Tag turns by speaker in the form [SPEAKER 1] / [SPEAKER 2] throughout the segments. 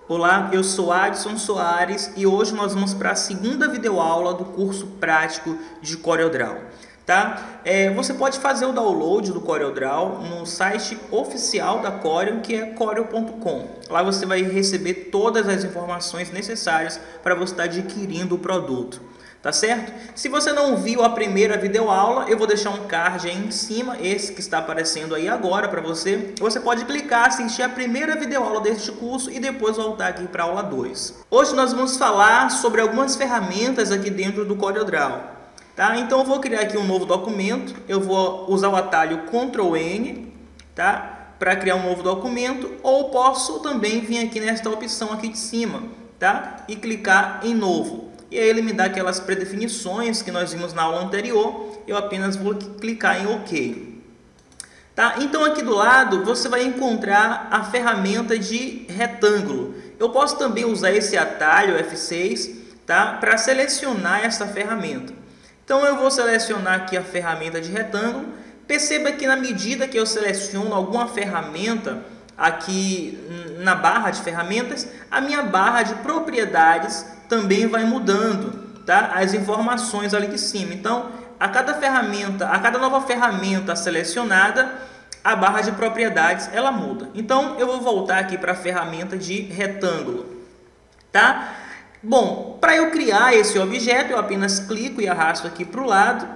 [SPEAKER 1] Olá, eu sou Adson Soares e hoje nós vamos para a segunda videoaula do curso prático de CorelDRAW, tá? Você pode fazer o download do CorelDRAW no site oficial da Corel, que é corel.com. Lá você vai receber todas as informações necessárias para você estar adquirindo o produto. Tá certo? Se você não viu a primeira videoaula, eu vou deixar um card aí em cima, esse que está aparecendo aí agora para você. Você pode clicar, assistir a primeira videoaula deste curso e depois voltar aqui para a aula 2. Hoje nós vamos falar sobre algumas ferramentas aqui dentro do CorelDRAW. Tá? Então eu vou criar aqui um novo documento, eu vou usar o atalho Ctrl N, tá? Para criar um novo documento, ou posso também vir aqui nesta opção aqui de cima, tá? E clicar em novo. E aí ele me dá aquelas predefinições que nós vimos na aula anterior, eu apenas vou clicar em OK. Tá? Então aqui do lado você vai encontrar a ferramenta de retângulo. Eu posso também usar esse atalho F6, tá? Para selecionar essa ferramenta. Então eu vou selecionar aqui a ferramenta de retângulo. Perceba que na medida que eu seleciono alguma ferramenta aqui na barra de ferramentas, a minha barra de propriedades também vai mudando, tá? As informações ali de cima. Então, a cada nova ferramenta selecionada, a barra de propriedades ela muda. Então, eu vou voltar aqui para a ferramenta de retângulo, tá? Bom, para eu criar esse objeto, eu apenas clico e arrasto aqui para o lado,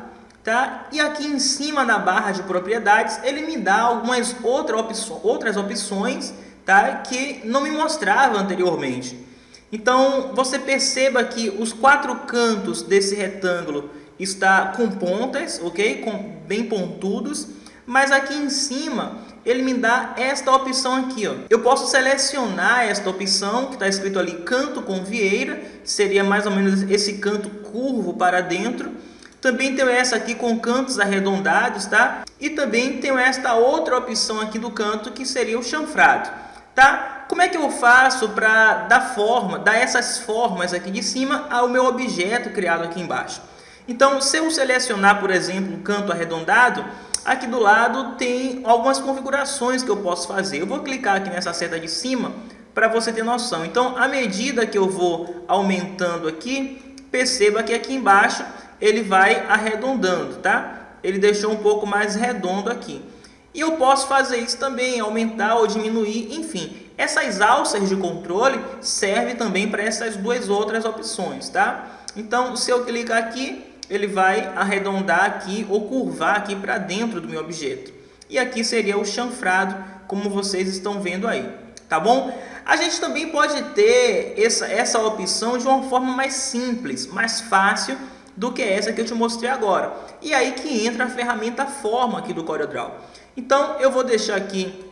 [SPEAKER 1] tá? E aqui em cima na barra de propriedades, ele me dá algumas outras opções, tá? Que não me mostrava anteriormente. Então, você perceba que os 4 cantos desse retângulo está com pontas, ok? Bem pontudos, mas aqui em cima ele me dá esta opção aqui, ó. Eu posso selecionar esta opção que está escrito ali canto com vieira, seria mais ou menos esse canto curvo para dentro. Também tenho essa aqui com cantos arredondados, tá? E também tenho esta outra opção aqui do canto que seria o chanfrado, tá? Como é que eu faço para dar essas formas aqui de cima ao meu objeto criado aqui embaixo? Então, se eu selecionar, por exemplo, um canto arredondado, aqui do lado tem algumas configurações que eu posso fazer. Eu vou clicar aqui nessa seta de cima para você ter noção. Então, à medida que eu vou aumentando aqui, perceba que aqui embaixo ele vai arredondando, tá? Ele deixou um pouco mais redondo aqui. E eu posso fazer isso também, aumentar ou diminuir, enfim. Essas alças de controle servem também para essas duas outras opções, tá? Então, se eu clicar aqui, ele vai arredondar aqui ou curvar aqui para dentro do meu objeto. E aqui seria o chanfrado, como vocês estão vendo aí, tá bom? A gente também pode ter essa opção de uma forma mais simples, mais fácil do que essa que eu te mostrei agora. E aí que entra a ferramenta forma aqui do CorelDRAW. Então, eu vou deixar aqui,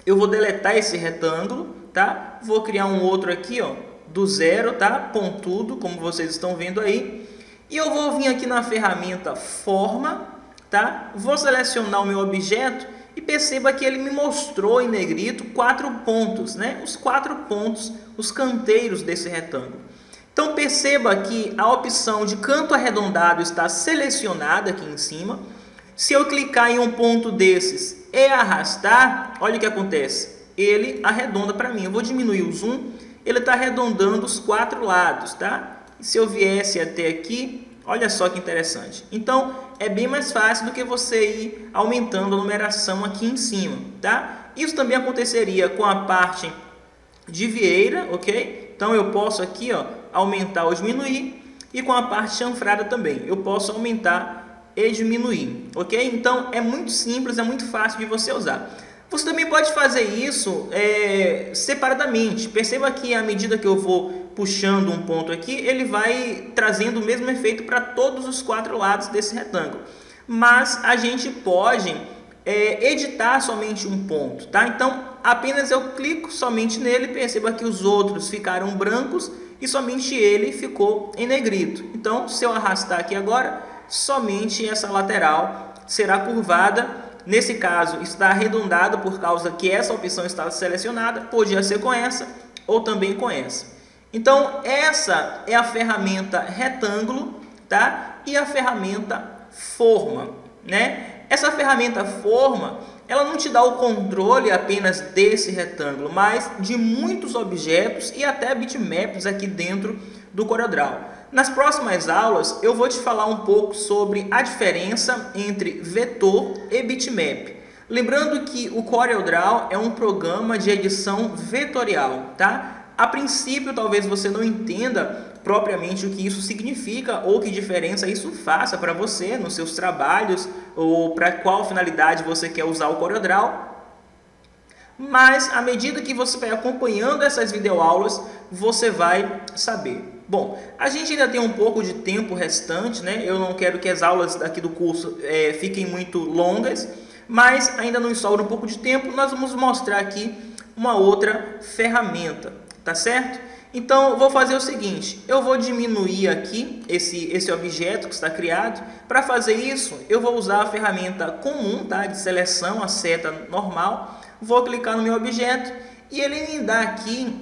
[SPEAKER 1] eu vou deletar esse retângulo, tá? Vou criar um outro aqui, ó, do zero, tá? Pontudo, como vocês estão vendo aí. E eu vou vir aqui na ferramenta forma, tá? Vou selecionar o meu objeto e perceba que ele me mostrou em negrito 4 pontos, né? Os 4 pontos, os canteiros desse retângulo. Então perceba que a opção de canto arredondado está selecionada aqui em cima. Se eu clicar em um ponto desses e arrastar, olha o que acontece. Ele arredonda para mim. Eu vou diminuir o zoom, ele está arredondando os 4 lados, tá? E se eu viesse até aqui, olha só que interessante. Então, é bem mais fácil do que você ir aumentando a numeração aqui em cima, tá? Isso também aconteceria com a parte de vieira, ok? Então, eu posso aqui, ó, aumentar ou diminuir. E com a parte chanfrada também, eu posso aumentar e diminuir, ok? Então, é muito simples, é muito fácil de você usar. Você também pode fazer isso separadamente. Perceba que à medida que eu vou puxando um ponto aqui, ele vai trazendo o mesmo efeito para todos os 4 lados desse retângulo. Mas a gente pode editar somente um ponto, tá? Então, apenas eu clico somente nele, perceba que os outros ficaram brancos e somente ele ficou em negrito. Então, se eu arrastar aqui agora, somente essa lateral será curvada. Nesse caso, está arredondado por causa que essa opção está selecionada. Podia ser com essa ou também com essa. Então, essa é a ferramenta retângulo, tá? E a ferramenta forma, né? Essa ferramenta forma, ela não te dá o controle apenas desse retângulo, mas de muitos objetos e até bitmaps aqui dentro do CorelDRAW. Nas próximas aulas eu vou te falar um pouco sobre a diferença entre vetor e bitmap. Lembrando que o CorelDRAW é um programa de edição vetorial, tá? A princípio talvez você não entenda propriamente o que isso significa ou que diferença isso faça para você nos seus trabalhos ou para qual finalidade você quer usar o CorelDRAW. Mas à medida que você vai acompanhando essas videoaulas, você vai saber. Bom, a gente ainda tem um pouco de tempo restante, né? Eu não quero que as aulas aqui do curso fiquem muito longas, mas ainda nos sobra um pouco de tempo. Nós vamos mostrar aqui uma outra ferramenta, tá certo? Então, vou fazer o seguinte, eu vou diminuir aqui esse objeto que está criado. Para fazer isso, eu vou usar a ferramenta comum, tá? De seleção, a seta normal. Vou clicar no meu objeto e ele me dá aqui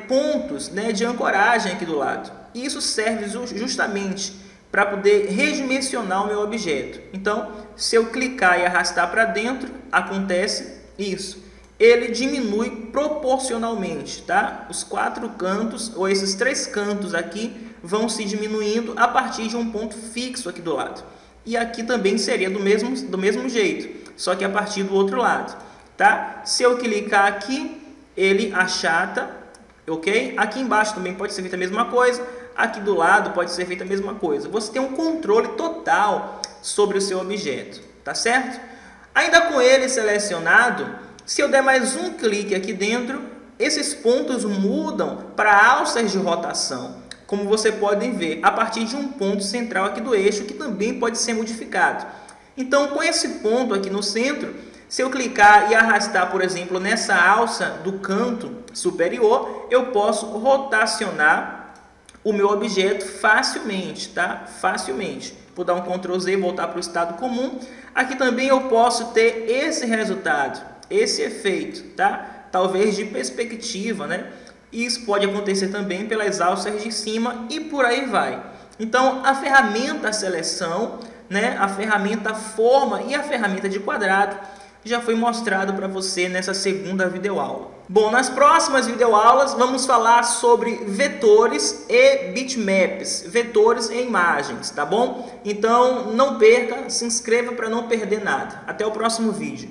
[SPEAKER 1] pontos, né, de ancoragem aqui do lado. Isso serve justamente para poder redimensionar o meu objeto. Então, se eu clicar e arrastar para dentro, acontece isso. Ele diminui proporcionalmente, tá? Os 4 cantos, ou esses 3 cantos aqui, vão se diminuindo a partir de um ponto fixo aqui do lado. E aqui também seria do mesmo jeito, só que a partir do outro lado, tá? Se eu clicar aqui, ele achata, ok? Aqui embaixo também pode ser feita a mesma coisa, aqui do lado pode ser feita a mesma coisa. Você tem um controle total sobre o seu objeto, tá certo? Ainda com ele selecionado, se eu der mais um clique aqui dentro, esses pontos mudam para alças de rotação, como você pode ver, a partir de um ponto central aqui do eixo, que também pode ser modificado. Então, com esse ponto aqui no centro, se eu clicar e arrastar, por exemplo, nessa alça do canto superior, eu posso rotacionar o meu objeto facilmente, tá? Facilmente. Vou dar um Ctrl Z e voltar para o estado comum. Aqui também eu posso ter esse resultado, esse efeito, tá? Talvez de perspectiva, né? Isso pode acontecer também pelas alças de cima e por aí vai. Então, a ferramenta seleção, né? A ferramenta forma e a ferramenta de quadrado já foi mostrado para você nessa segunda videoaula. Bom, nas próximas videoaulas vamos falar sobre vetores e bitmaps, vetores e imagens, tá bom? Então não perca, se inscreva para não perder nada. Até o próximo vídeo.